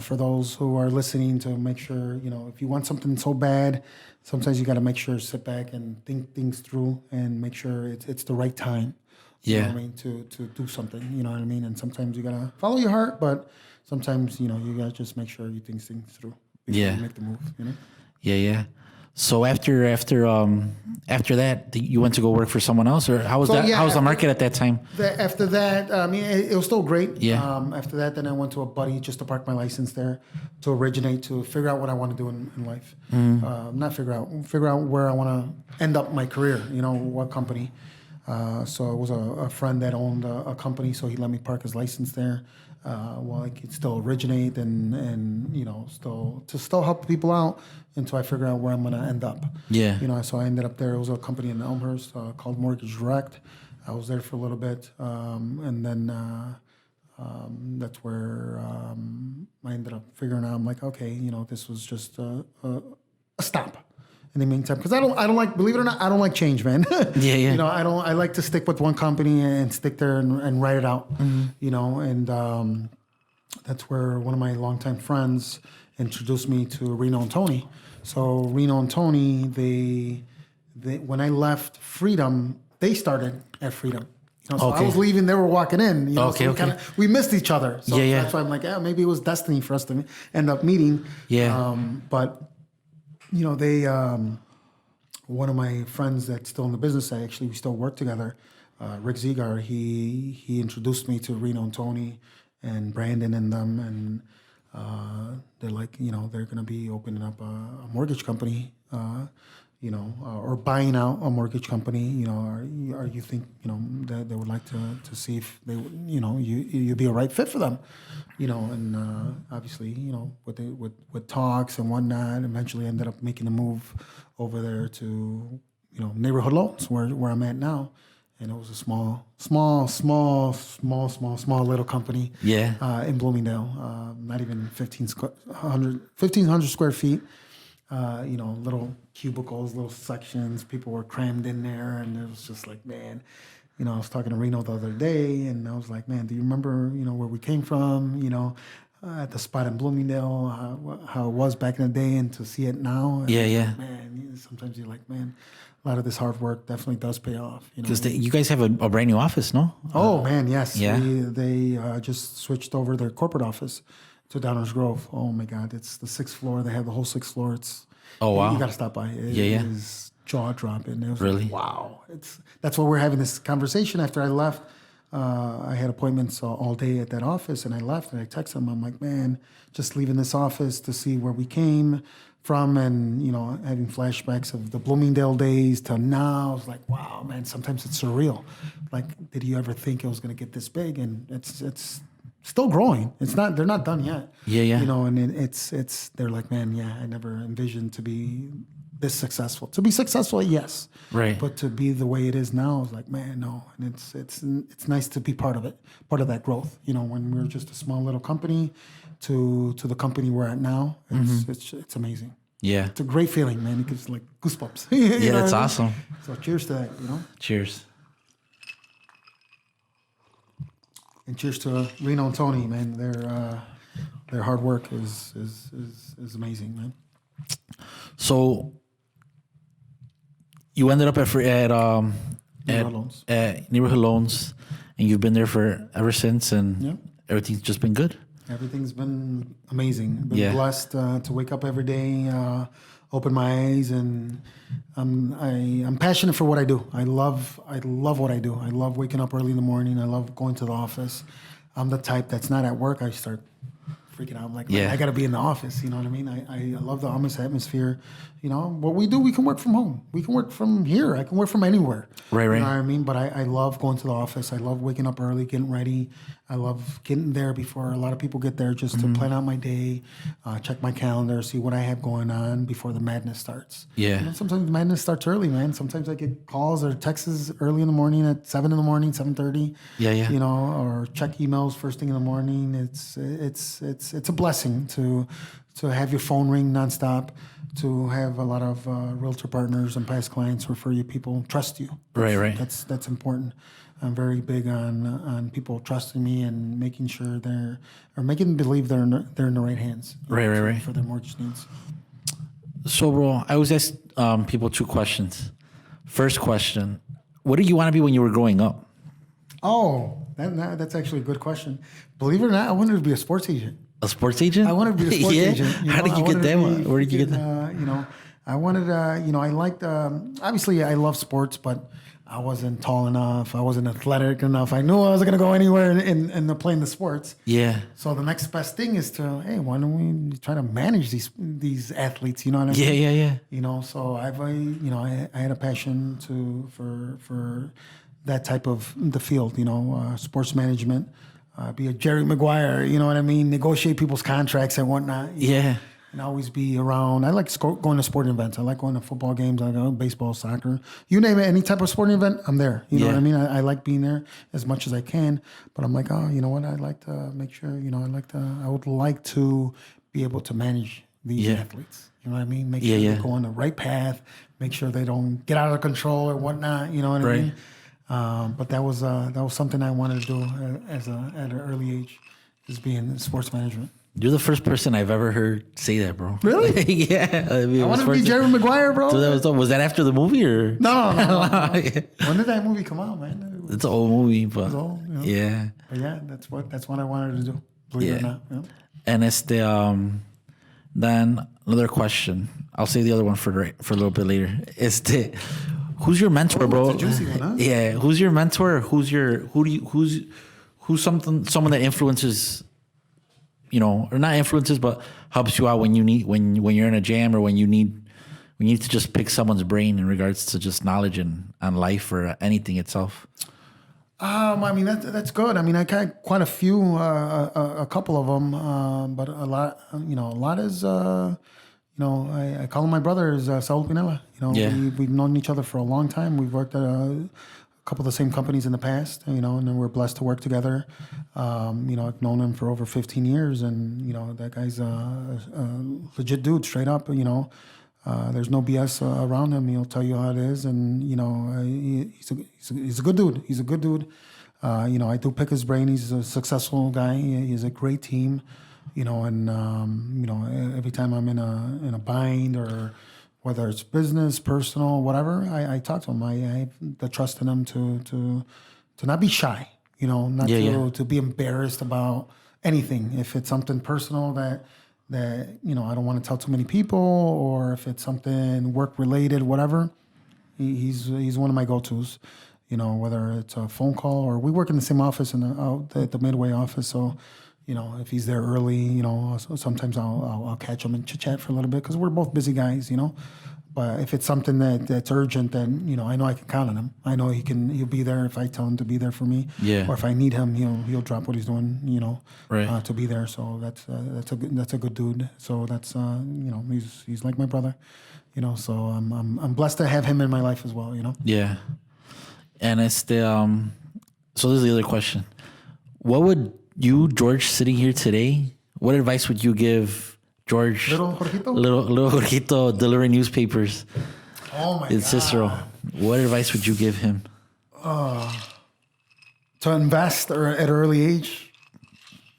For those who are listening, to make sure if you want something so bad, sometimes you got to make sure sit back and think things through and make sure it's the right time. Yeah. You know what I mean? To do something. You know what I mean? And sometimes you gotta follow your heart, but sometimes you gotta just make sure you think things through. Yeah. You make the move. Yeah. So after that, you went to go work for someone else, or how was that? How was the market at that time? After that, I mean, it was still great. Yeah. After that, then I went to a buddy just to park my license there, to originate, to figure out what I want to do in life. Not figure out where I want to end up my career. What company. So it was a friend that owned a company, so he let me park his license there, while I could still originate and still help people out until I figure out where I'm gonna end up. Yeah. So I ended up there. It was a company in Elmhurst called Mortgage Direct. I was there for a little bit, and then that's where I ended up figuring out. I'm like, okay, this was just a stop. In the meantime, because I don't like, believe it or not, I don't like change, man. Yeah. I like to stick with one company and stick there and write it out. And that's where one of my longtime friends introduced me to Reno and Tony. So Reno and Tony, they when I left Freedom, they started at Freedom. So I was leaving, they were walking in. So we missed each other. So that's why I'm like, maybe it was destiny for us to end up meeting. Yeah. But they, one of my friends that's still in the business, we still work together, Rick Zegar, he introduced me to Reno and Tony, and Brandon and them, and they're like, they're going to be opening up a mortgage company, or buying out a mortgage company. Or you think, that they would like to see if they, you'd be a right fit for them, and obviously, with talks and whatnot, eventually ended up making a move over there to, Neighborhood Loans, where I'm at now. And it was a small little company. Yeah. In Bloomingdale, not even 1,500 square feet. Little cubicles, little sections. People were crammed in there, and it was just like, man. I was talking to Reno the other day, and I was like, man, do you remember, where we came from? At the spot in Bloomingdale, how it was back in the day, and to see it now. And Yeah. Man, sometimes you're like, man, a lot of this hard work definitely does pay off. Because you guys have a brand new office, no? Oh man, yes. Yeah. They just switched over their corporate office to Downers Grove. Oh my God, it's the 6th floor. They have the whole 6th floor. It's wow. You got to stop by. It Yeah. is jaw dropping. It was Really? like, wow. That's why we're having this conversation after I left. I had appointments all day at that office, and I left, and I texted him. I'm like, man, just leaving this office to see where we came from, and having flashbacks of the Bloomingdale days to now. I was like, wow, man. Sometimes it's surreal. Like, did you ever think it was going to get this big? And it's still growing. They're not done yet. Yeah. And it's. They're like, man, yeah, I never envisioned to be this successful. To be successful, yes. Right. But to be the way it is now, I was like, man, no. And it's nice to be part of it, part of that growth. When we were just a small little company to the company we're at now, it's amazing. Yeah. It's a great feeling, man. It gives like goosebumps. Yeah, that's awesome. So cheers to that, Cheers. And cheers to Reno and Tony, man. Their hard work is amazing, man. So you ended up at Neighborhood Loans, and you've been there for ever since, and everything's just been good. Everything's been amazing. Been Yeah. blessed to wake up every day, open my eyes, and I'm passionate for what I do. I love what I do. I love waking up early in the morning. I love going to the office. I'm the type that's not at work. I start freaking out. I'm like, Yeah. I got to be in the office. You know what I mean? I love the office atmosphere. What we do, we can work from home. We can work from here. I can work from anywhere. Right. You know what I mean? But I love going to the office. I love waking up early, getting ready. I love getting there before a lot of people get there, just to plan out my day, check my calendar, see what I have going on before the madness starts. Yeah. Sometimes the madness starts early, man. Sometimes I get calls or texts early in the morning at 7 in the morning, 7:30. Yeah. Or check emails first thing in the morning. It's a blessing to have your phone ring nonstop, to have a lot of realtor partners and past clients refer you people, trust you. Right. That's important. I'm very big on people trusting me and making sure making them believe they're in the right hands. Right. For their mortgage needs. So, bro, I always ask people 2 questions. First question: what did you want to be when you were growing up? Oh, that's actually a good question. Believe it or not, I wanted to be a sports agent. A sports agent? I wanted to be a sports agent. How did you get that one? Where did you get that? I wanted, I liked, obviously I love sports, but I wasn't tall enough. I wasn't athletic enough. I knew I wasn't going to go anywhere in playing the sports. Yeah. So the next best thing is hey, why don't we try to manage these athletes? You know what I Yeah. mean? So I had a passion for that type of the field, sports management, be a Jerry Maguire, you know what I mean? Negotiate people's contracts and whatnot. Yeah. And always be around. I like going to sporting events. I like going to football games. I go baseball, soccer. You name it, any type of sporting event, I'm there. You know what I mean? I like being there as much as I can. But I'm like, oh, you know what? I'd like to make sure, I would like to be able to manage these athletes. You know what I mean? Make sure they go on the right path. Make sure they don't get out of control or whatnot. You know what I mean? But that was something I wanted to do at an early age, is being in sports management. You're the first person I've ever heard say that, bro. Really? Yeah. I want to be Jerry Maguire, bro. So was that after the movie or? No. When did that movie come out, man? It's an old movie, but yeah. But yeah, that's what I wanted to do. Believe it or not. Yeah. And then another question. I'll save the other one for a little bit later. Who's your mentor, bro? It's a juicy one, huh? Yeah. Who's your mentor? Who who's someone that influences, or not influences, but helps you out when you're in a jam, or when you need to just pick someone's brain in regards to just knowledge and on life or anything itself? I mean, that's good. I mean, I got quite a few, a couple of them, but a lot is, I call him my brother, is Saul Pinella. Yeah. We've known each other for a long time. We've worked at a couple of the same companies in the past, and then we're blessed to work together. I've known him for over 15 years, and, that guy's a legit dude, straight up, there's no BS around him. He'll tell you how it is, and he's a good dude. He's a good dude. I do pick his brain. He's a successful guy. He's a great team. And every time I'm in a bind, or whether it's business, personal, whatever, I talk to him. I have the trust in him to not be shy. Not to be embarrassed about anything. If it's something personal that I don't want to tell too many people, or if it's something work related, whatever, he's one of my go-tos. Whether it's a phone call, or we work in the same office in the Midway office, so if he's there early, sometimes I'll catch him and chit chat for a little bit, because we're both busy guys. But if it's something that's urgent, then I know I can count on him. I know he'll be there if I tell him to be there for me. Yeah. Or if I need him, he'll drop what he's doing, Right. to be there. So that's a good dude. So that's he's like my brother, So I'm blessed to have him in my life as well. Yeah. And it's so this is the other question. What would you, George, sitting here today, what advice would you give George, Little Jorgito? Little Jorgito, delivering newspapers? Oh my In God. Cicero, what advice would you give him? To invest at an early age.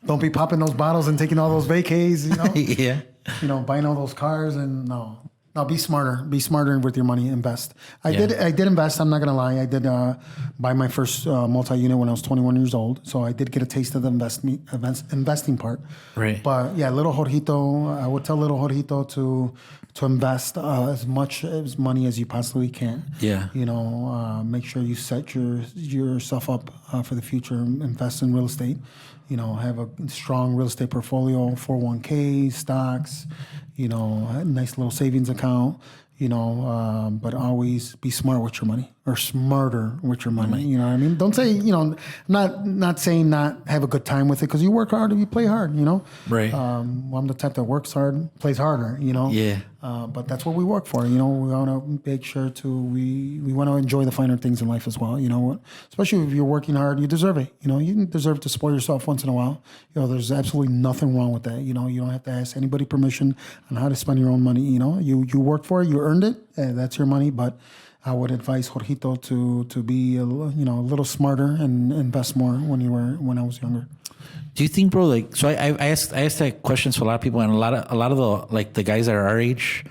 Don't be popping those bottles and taking all those vacays, Yeah. Buying all those cars, and no, be smarter. Be smarter with your money. Invest. I did invest. I'm not gonna lie. I did buy my first multi-unit when I was 21 years old. So I did get a taste of the investing part. Right. But yeah, little Jorgito, I would tell little Jorgito to invest as much as money as you possibly can. Yeah. Make sure you set yourself up for the future. Invest in real estate. Have a strong real estate portfolio, 401k, stocks, a nice little savings account, but always be smart with your money, or smarter with your money. You know what I mean? Don't say, not saying not have a good time with it, because you work hard and you play hard, Right. I'm the type that works hard, plays harder, Yeah. But that's what we work for. We want to make sure we want to enjoy the finer things in life as well. Especially if you're working hard, you deserve it. You deserve to spoil yourself once in a while. There's absolutely nothing wrong with that. You don't have to ask anybody permission on how to spend your own money. You worked for it, you earned it, that's your money. But I would advise Jorgito to be a little smarter and invest more when I was younger. Do you think, bro? Like, so I asked that questions to a lot of people, and a lot of the guys that are our age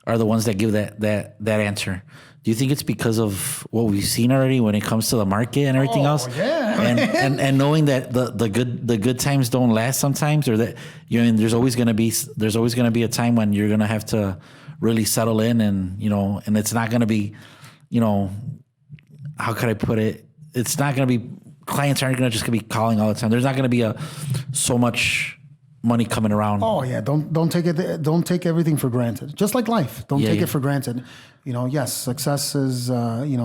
are the ones that give that answer. Do you think it's because of what we've seen already when it comes to the market and everything else? Yeah. And knowing that the good times don't last sometimes, or that there's always gonna be a time when you're gonna have to really settle in, and and it's not gonna be, how could I put it? It's not gonna be. Clients aren't gonna just be calling all the time. There's not gonna be so much money coming around. Oh yeah, don't take everything for granted. Just like life, don't take it for granted. Yes, success is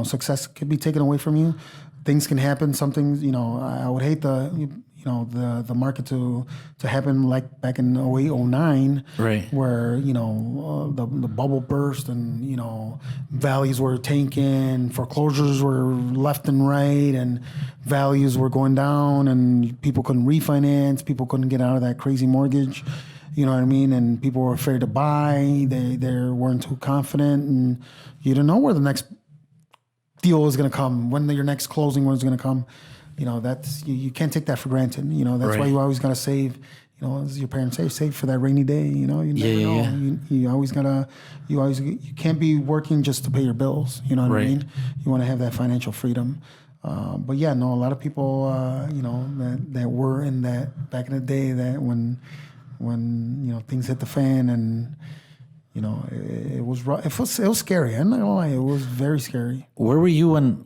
success can be taken away from you. Things can happen. Some things, I would hate the market to happen like back in 08, 09, Right. where the bubble burst, and values were tanking, foreclosures were left and right, and values were going down, and people couldn't refinance, people couldn't get out of that crazy mortgage. You know what I mean? And people were afraid to buy. They weren't too confident, and you didn't know where the next deal is going to come, when your next closing was going to come. That's you can't take that for granted. That's why you always got to save. As your parents say, save for that rainy day. You never know. Yeah. You always gotta. You can't be working just to pay your bills. You know what I mean? You want to have that financial freedom. But yeah, no, a lot of people, that were in that back in the day, that when things hit the fan, and You know, it was rough. It was scary. I'm not gonna lie, it was very scary. Where were you when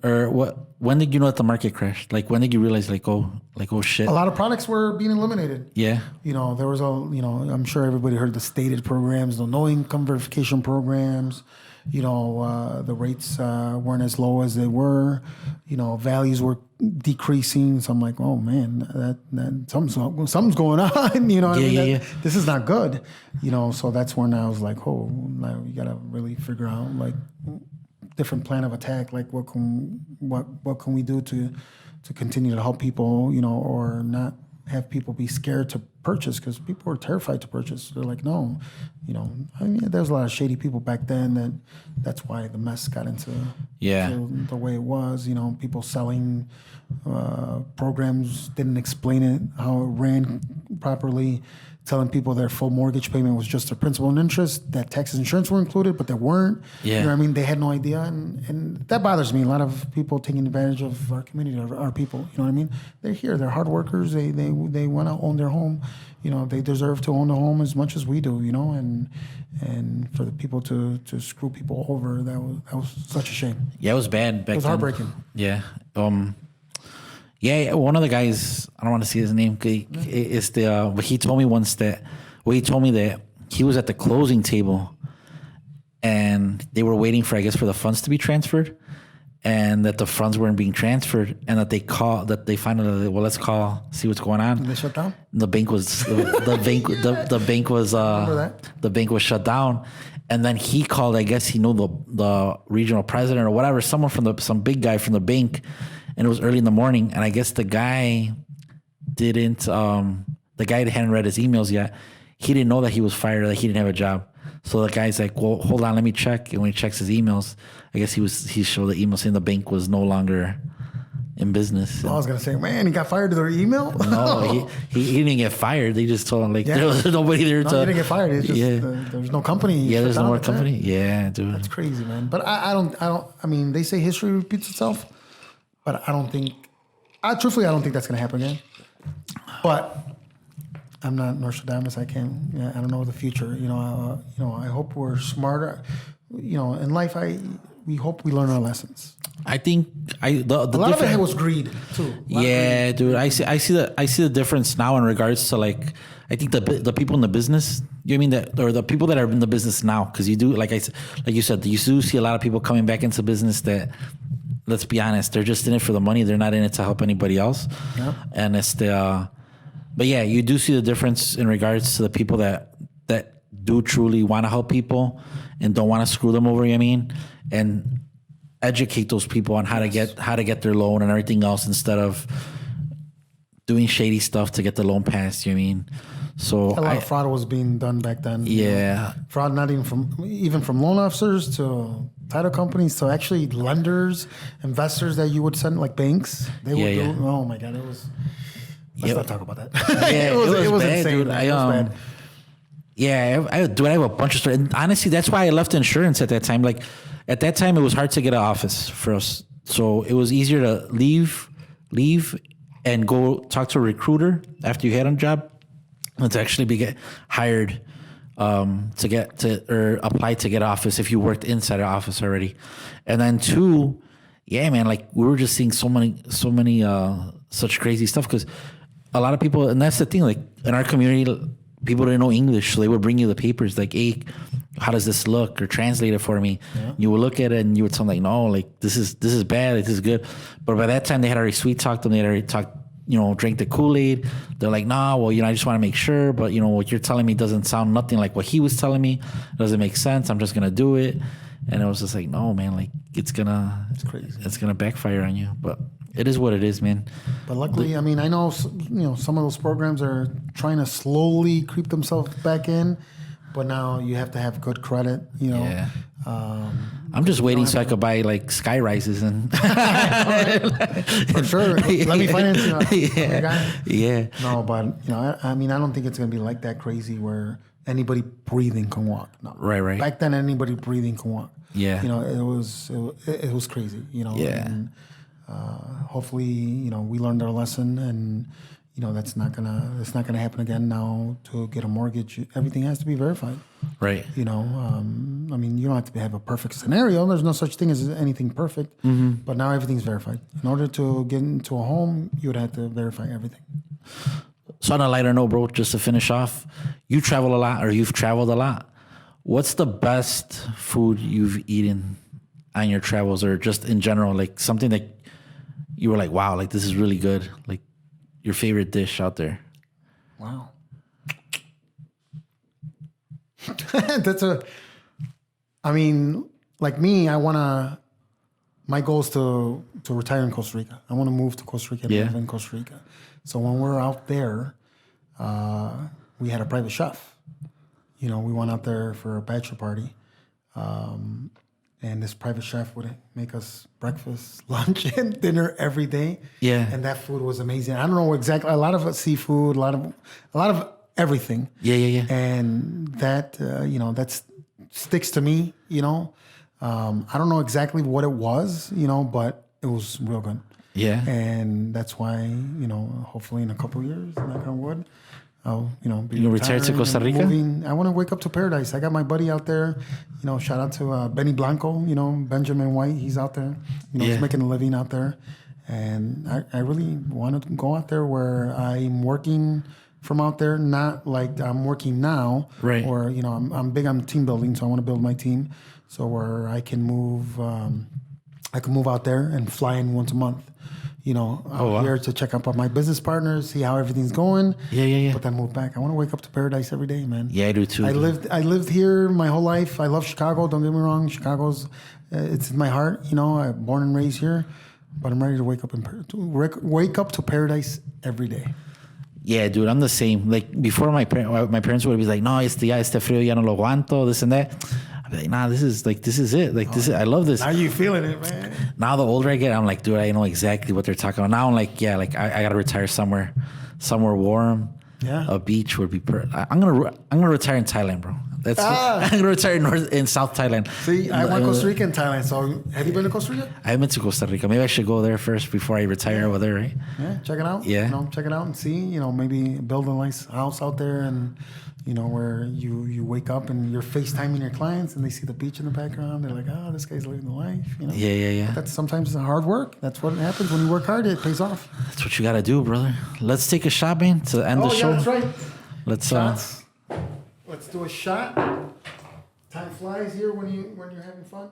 did you know that the market crashed? Like, when did you realize, oh shit? A lot of products were being eliminated. Yeah. You know, there was I'm sure everybody heard the stated programs, the no income verification programs. You know, the rates weren't as low as they were. You know, values were decreasing. So I'm like, oh man, that something's going on. You know what I mean? Yeah. This is not good. You know, so that's when I was like, oh, now you gotta really figure out like different plan of attack. Like what can we do to continue to help people? You know, or not have people be scared to purchase, because people were terrified to purchase. They're like, no, you know, I mean, there's a lot of shady people back then. That's why the mess got into the way it was. You know, people selling programs, didn't explain it, how it ran properly, telling people their full mortgage payment was just their principal and interest, that taxes and insurance were included, but they weren't. Yeah. You know what I mean? They had no idea. And that bothers me. A lot of people taking advantage of our community, our people. You know what I mean? They're here. They're hard workers. They want to own their home. You know, they deserve to own a home as much as we do, you know, and for the people to screw people over, that was such a shame. Yeah, it was bad back then. It was heartbreaking. Yeah. Yeah, one of the guys, I don't want to say his name, but he told me once that he was at the closing table and they were waiting for the funds to be transferred, and that the funds weren't being transferred, and that they found out that, well, let's call, see what's going on. And they shut down? The bank was shut down. And then he called, I guess he knew the regional president or whatever, someone from some big guy from the bank. And it was early in the morning, and I guess the guy hadn't read his emails yet. He didn't know that he was fired, that he didn't have a job. So the guy's like, well, hold on, let me check. And when he checks his emails, I guess he showed the email saying the bank was no longer in business. I was going to say, man, he got fired to their email? No, he didn't get fired. They just told him, like, there was nobody there he didn't get fired. It's just, there was no company. Yeah, there's no more company. Yeah, dude. That's crazy, man. But I mean, they say history repeats itself. But I don't think truthfully, I don't think that's going to happen again. But I'm not Nostradamus. I don't know the future. You know, I hope we're smarter. You know, in life, we hope we learn our lessons. I think a lot of it was greed too. Yeah, dude. I see the difference now in regards to, like, I think the people in the business. You know what I mean, or the people that are in the business now, because you do, like you said, you do see a lot of people coming back into business that, let's be honest, they're just in it for the money. They're not in it to help anybody else. Yeah. And it's but yeah, you do see the difference in regards to the people that do truly want to help people and don't want to screw them over. You know what I mean, and educate those people on how to get their loan and everything else, instead of doing shady stuff to get the loan passed. You know what I mean? So a lot of fraud was being done back then. Yeah, you know? Fraud not even from loan officers to title companies to actually lenders, investors that you would send, like banks. They would do. Oh my God, it was. Let's not talk about that. Yeah, it was bad, insane, dude. It was bad. Yeah, I have a bunch of stories. And honestly, that's why I left insurance at that time. Like, at that time, it was hard to get an office for us, so it was easier to leave and go talk to a recruiter after you had a job, and to actually get hired or apply to get office if you worked inside an office already. And then two, yeah, man, like, we were just seeing so many such crazy stuff, because a lot of people, and that's the thing, like, in our community, people didn't know English, so they would bring you the papers, like, hey, how does this look, or translate it for me. Yeah. You would look at it and you would tell them, like, no, like, this is bad, this is good. But by that time, they had already sweet talked them, they had already talked, drank the Kool-Aid. They're like, nah, well, I just want to make sure, but what you're telling me doesn't sound nothing like what he was telling me. It doesn't make sense. I'm just gonna do it. And it was just like, no, man, like, it's crazy. It's gonna backfire on you. But it is what it is, man. But luckily, I mean, I know, some of those programs are trying to slowly creep themselves back in, but now you have to have good credit, Yeah. I'm just waiting so I could buy, like, sky rises and for sure. Let me finance you. Yeah. No, but I mean, I don't think it's gonna be like that crazy where anybody breathing can walk. No. Right. Back then, anybody breathing can walk. Yeah. It was crazy. Yeah. And, hopefully, we learned our lesson, and that's not gonna happen again. Now to get a mortgage, everything has to be verified. Right. You don't have to have a perfect scenario. There's no such thing as anything perfect. But now everything's verified. In order to get into a home, you would have to verify everything. So on a lighter note, bro, just to finish off, you travel a lot, or you've traveled a lot. What's the best food you've eaten on your travels, or just in general, like something that you were like, wow, like this is really good, like your favorite dish out there? Wow. Like me, my goal is to retire in Costa Rica. I want to move to Costa Rica and live in Costa Rica. So when we're out there, we had a private chef. We went out there for a bachelor party. And this private chef would make us breakfast, lunch, and dinner every day. Yeah. And that food was amazing. I don't know exactly, a lot of seafood, a lot of everything. Yeah. And that, that sticks to me, I don't know exactly what it was, but it was real good. Yeah. And that's why, hopefully in a couple of years, knock on wood, I'll, be you retire to Costa Rica? I want to wake up to paradise. I got my buddy out there, shout out to Benny Blanco, Benjamin White. He's out there, he's making a living out there. And I really want to go out there where I'm working from out there, not like I'm working now. Right. Or, I'm big on team building, so I want to build my team. So where I can move out there and fly in once a month. Here to check up on my business partners, see how everything's going. Yeah. But then move back. I want to wake up to paradise every day, man. Yeah, I do too. I lived here my whole life. I love Chicago. Don't get me wrong. Chicago's it's in my heart. I'm born and raised here, but I'm ready to wake up to paradise every day. Yeah, dude, I'm the same. Like before, my parents would be like, "No, este frío ya no lo aguanto," this and that. Like, nah, this is it. Like this is, I love this. Now you feeling it, man. Now the older I get, I'm like, dude, I know exactly what they're talking about. Now I'm like, yeah, like I gotta retire somewhere warm. Yeah, a beach would be. I'm gonna retire in Thailand, bro. I'm gonna retire in South Thailand. See, I went Costa Rica and Thailand. So have you been to Costa Rica? I went to Costa Rica. Maybe I should go there first before I retire over there, right? Yeah, check it out. Yeah, check it out and see. Maybe build a nice house out there and. Where you wake up and you're FaceTiming your clients and they see the beach in the background. They're like, this guy's living the life. Yeah. But that's sometimes hard work. That's what happens when you work hard. It pays off. That's what you got to do, brother. Let's take a shot, man, to end the show. Yeah, that's right. Let's Shots. Let's do a shot. Time flies here when you're having fun.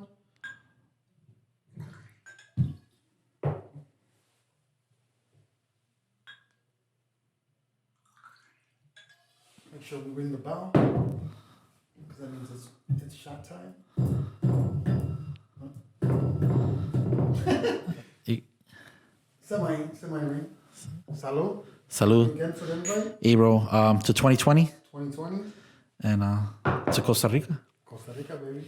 Make sure we ring the bell, because that means it's shot time. Semi ring. Salud. Salud. Again for everybody. Hey, bro. To 2020. 2020. And to Costa Rica. Costa Rica, baby.